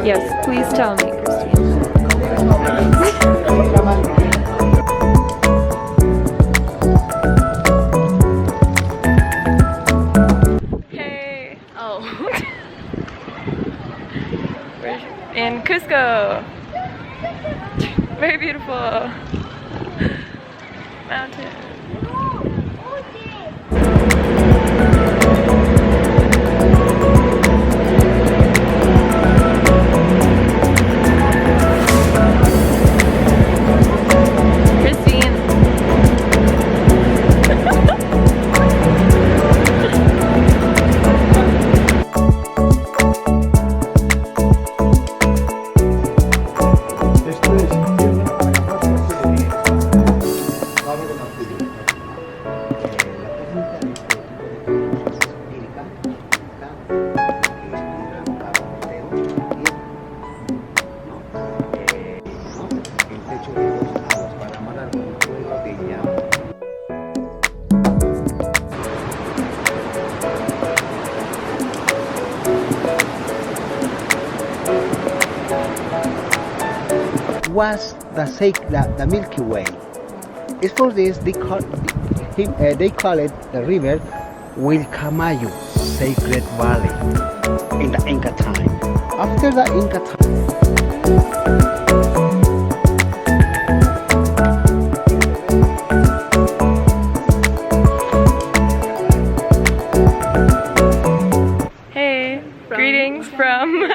Yes, please tell me, Christine. Hey! Oh. We're in Cusco. Very beautiful mountain. Was the Milky Way. It's for this they call it the river Wilcamayo, Sacred Valley, in the Inca time. After the Inca time. Hey, greetings from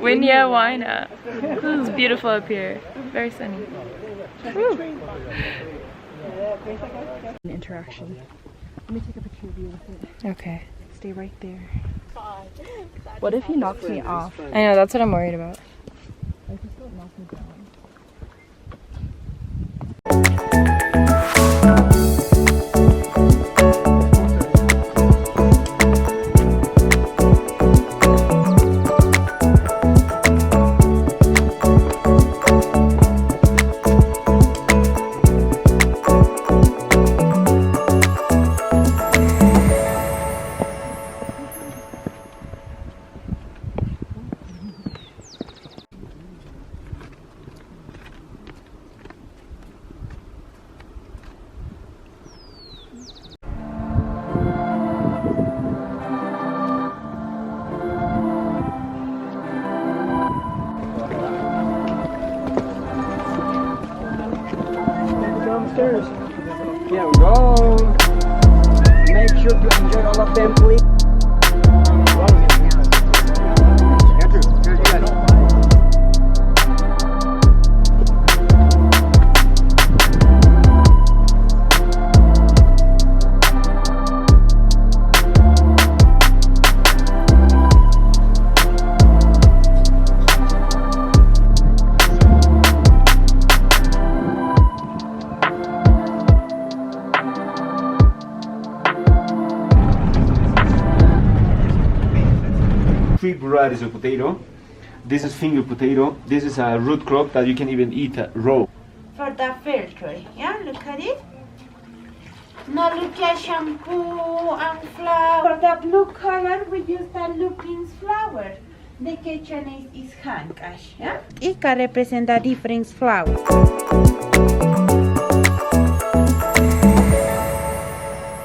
Winya Waina. It's beautiful up here. Very sunny. Woo. An interaction. Let me take a picture of you with it. Okay. Stay right there. What if he knocks me off? I know, that's what I'm worried about. I just don't knock me down. Downstairs. Here we go. Make sure to enjoy all of them, please. Three varieties of potato. This is finger potato. This is a root crop that you can even eat raw. For the filter, yeah, look at it. Now look at shampoo and flour. For the blue color, we use the lupin's flower. The kitchen is hand cash, yeah? It can represent the different flour.